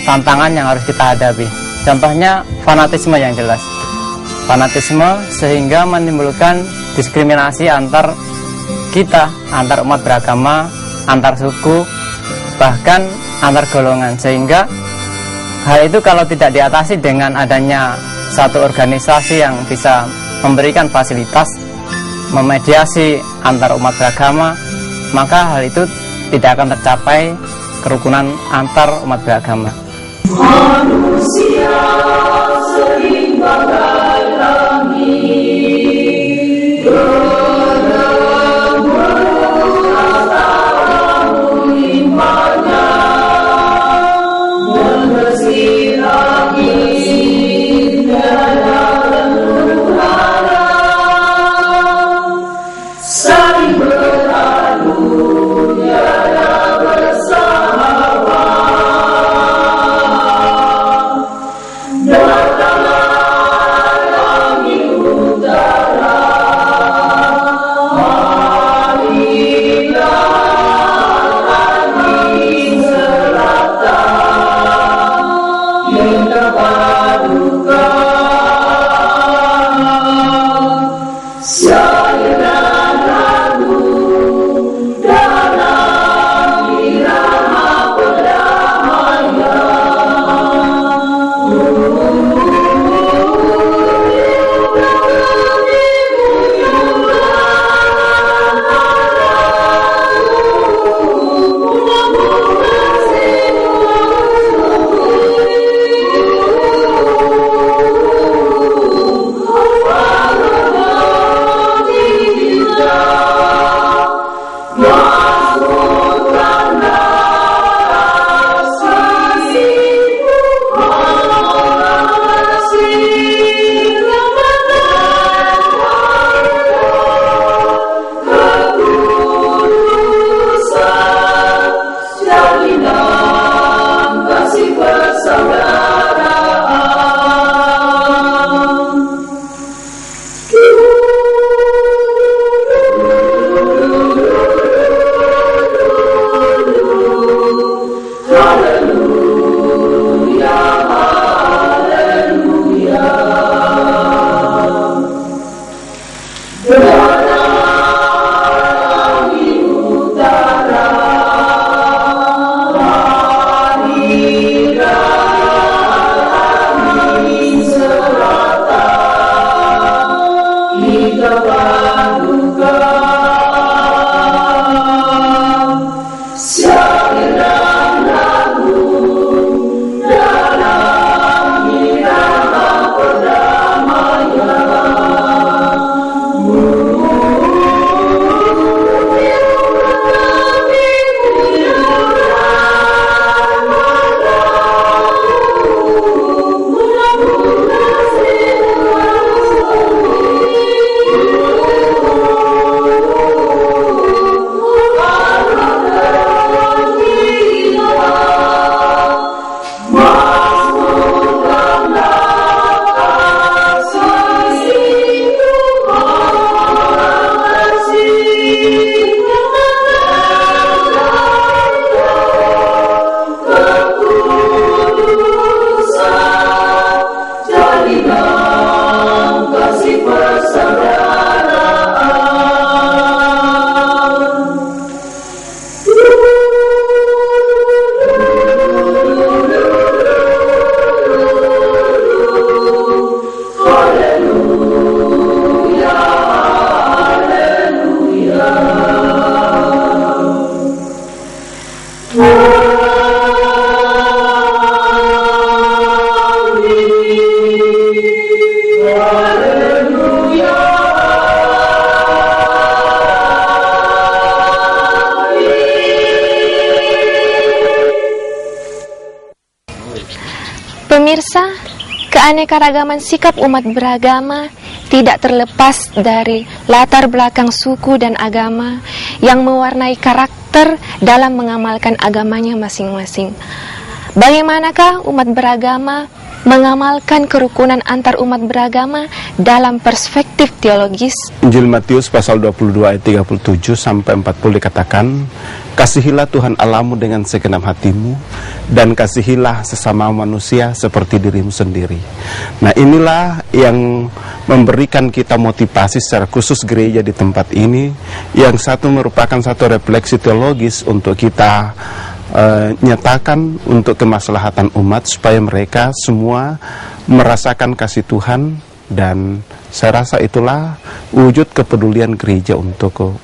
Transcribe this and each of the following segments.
tantangan yang harus kita hadapi. Contohnya fanatisme yang jelas. Fanatisme sehingga menimbulkan diskriminasi antar kita, antar umat beragama, antar suku, bahkan antar golongan. Sehingga hal itu kalau tidak diatasi dengan adanya satu organisasi yang bisa memberikan fasilitas, memediasi antar umat beragama, maka hal itu tidak akan tercapai kerukunan antar umat beragama. Manusia seimbang dalam hidup. Pemirsa, keanekaragaman sikap umat beragama tidak terlepas dari latar belakang suku dan agama yang mewarnai karakter dalam mengamalkan agamanya masing-masing. Bagaimanakah umat beragama mengamalkan kerukunan antar umat beragama dalam perspektif teologis. Injil Matius pasal 22 ayat 37 sampai 40 dikatakan, kasihilah Tuhan Allahmu dengan segenap hatimu, dan kasihilah sesama manusia seperti dirimu sendiri. Nah, inilah yang memberikan kita motivasi secara khusus gereja di tempat ini. Yang satu merupakan satu refleksi teologis untuk kita nyatakan untuk kemaslahatan umat, supaya mereka semua merasakan kasih Tuhan. Dan saya rasa itulah wujud kepedulian gereja untuk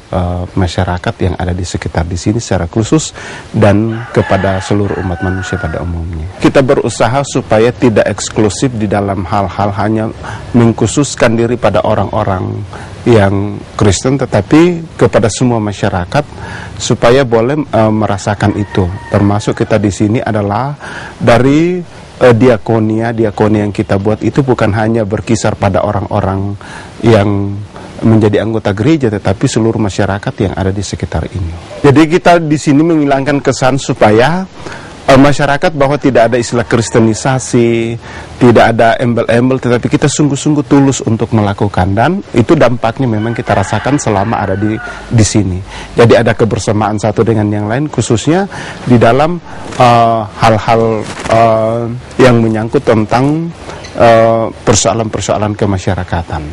masyarakat yang ada di sekitar di sini secara khusus, dan kepada seluruh umat manusia pada umumnya. Kita berusaha supaya tidak eksklusif di dalam hal-hal hanya mengkhususkan diri pada orang-orang yang Kristen, tetapi kepada semua masyarakat supaya boleh merasakan itu. Termasuk kita di sini adalah dari diakonia yang kita buat itu bukan hanya berkisar pada orang-orang yang menjadi anggota gereja, tetapi seluruh masyarakat yang ada di sekitar ini. Jadi kita di sini menghilangkan kesan supaya masyarakat bahwa tidak ada istilah kristenisasi, tidak ada embel-embel, tetapi kita sungguh-sungguh tulus untuk melakukan, dan itu dampaknya memang kita rasakan selama ada di sini. Jadi ada kebersamaan satu dengan yang lain, khususnya di dalam hal-hal yang menyangkut tentang persoalan-persoalan kemasyarakatan.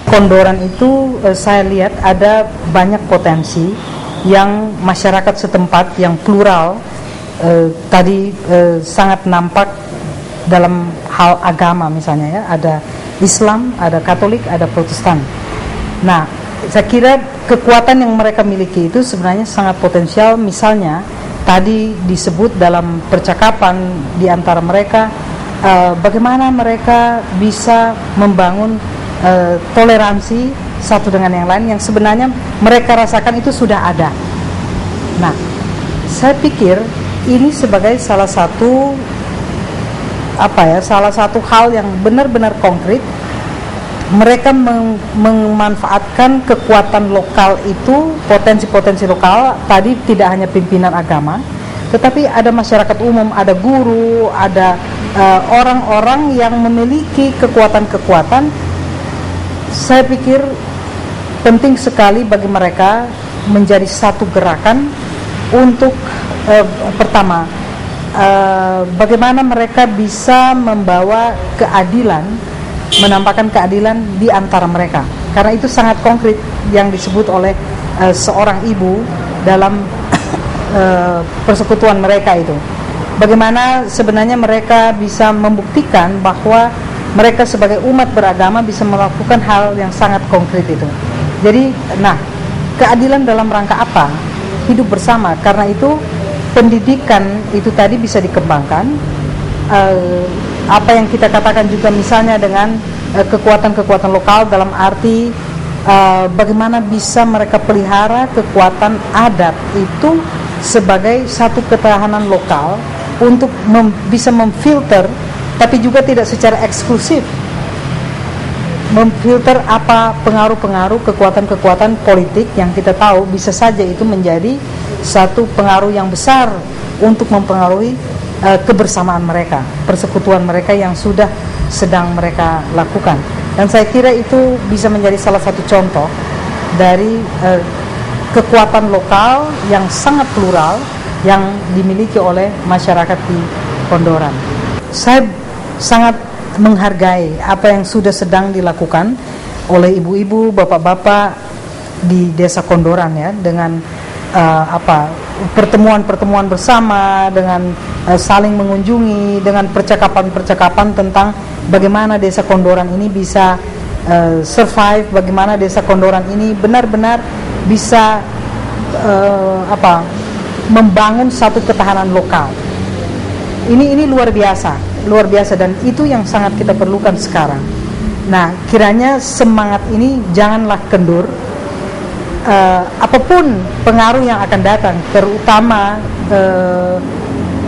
Kondoran itu saya lihat ada banyak potensi yang masyarakat setempat yang plural tadi sangat nampak dalam hal agama, misalnya ya, ada Islam, ada Katolik, ada Protestan. Nah, saya kira kekuatan yang mereka miliki itu sebenarnya sangat potensial. Misalnya tadi disebut dalam percakapan di antara mereka, bagaimana mereka bisa membangun toleransi satu dengan yang lain yang sebenarnya mereka rasakan itu sudah ada. Nah, saya pikir ini sebagai salah satu hal yang benar-benar konkret. Mereka memanfaatkan kekuatan lokal itu, potensi-potensi lokal. Tadi tidak hanya pimpinan agama, tetapi ada masyarakat umum, ada guru, ada orang-orang yang memiliki kekuatan-kekuatan. Saya pikir penting sekali bagi mereka menjadi satu gerakan untuk pertama, bagaimana mereka bisa membawa keadilan, menampakkan keadilan di antara mereka. Karena itu sangat konkret yang disebut oleh seorang ibu dalam persekutuan mereka itu. Bagaimana sebenarnya mereka bisa membuktikan bahwa mereka sebagai umat beragama bisa melakukan hal yang sangat konkret itu. Jadi, nah, keadilan dalam rangka apa? Hidup bersama. Karena itu pendidikan itu tadi bisa dikembangkan. Apa yang kita katakan juga misalnya dengan kekuatan-kekuatan lokal dalam arti bagaimana bisa mereka pelihara kekuatan adat itu sebagai satu ketahanan lokal untuk bisa memfilter, tapi juga tidak secara eksklusif memfilter apa pengaruh-pengaruh kekuatan-kekuatan politik yang kita tahu bisa saja itu menjadi satu pengaruh yang besar untuk mempengaruhi kebersamaan mereka, persekutuan mereka yang sudah sedang mereka lakukan. Dan saya kira itu bisa menjadi salah satu contoh dari kekuatan lokal yang sangat plural yang dimiliki oleh masyarakat di Kondoran. Saya sangat menghargai apa yang sudah sedang dilakukan oleh ibu-ibu, bapak-bapak di Desa Kondoran ya, dengan pertemuan-pertemuan bersama, dengan saling mengunjungi, dengan percakapan-percakapan tentang bagaimana Desa Kondoran ini bisa survive, bagaimana Desa Kondoran ini benar-benar bisa membangun satu ketahanan lokal. Ini luar biasa, dan itu yang sangat kita perlukan sekarang. Nah, kiranya semangat ini janganlah kendur. Apapun pengaruh yang akan datang, terutama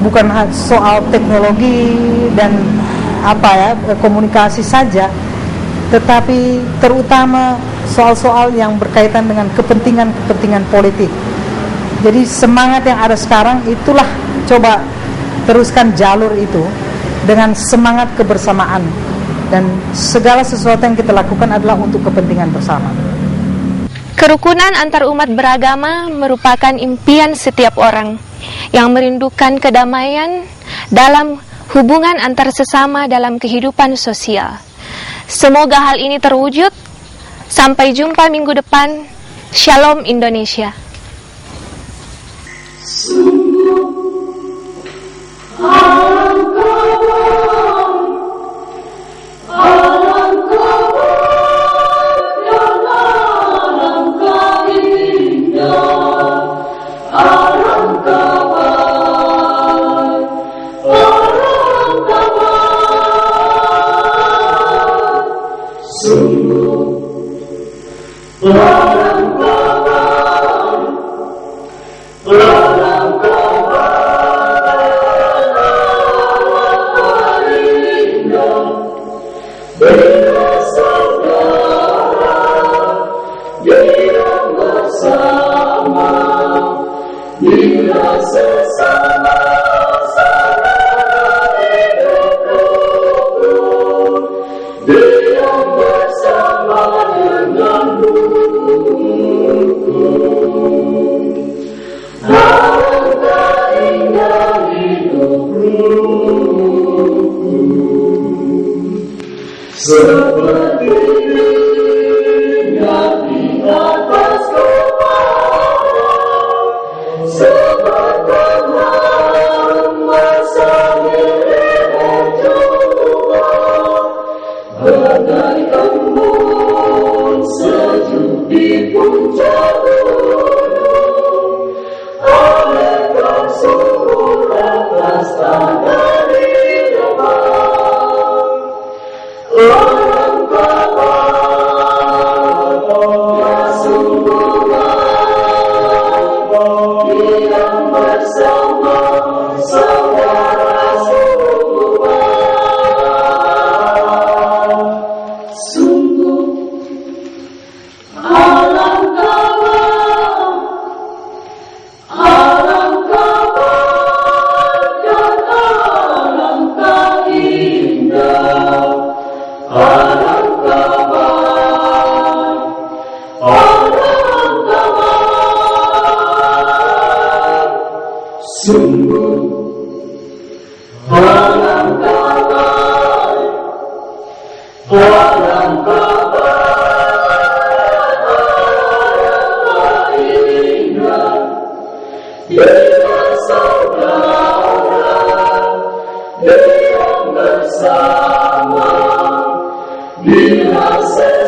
bukan soal teknologi dan komunikasi saja, tetapi terutama soal-soal yang berkaitan dengan kepentingan politik. Jadi semangat yang ada sekarang itulah coba teruskan jalur itu, dengan semangat kebersamaan, dan segala sesuatu yang kita lakukan adalah untuk kepentingan bersama. Kerukunan antar umat beragama merupakan impian setiap orang yang merindukan kedamaian dalam hubungan antar sesama dalam kehidupan sosial. Semoga hal ini terwujud. Sampai jumpa minggu depan. Shalom Indonesia. Bersama bila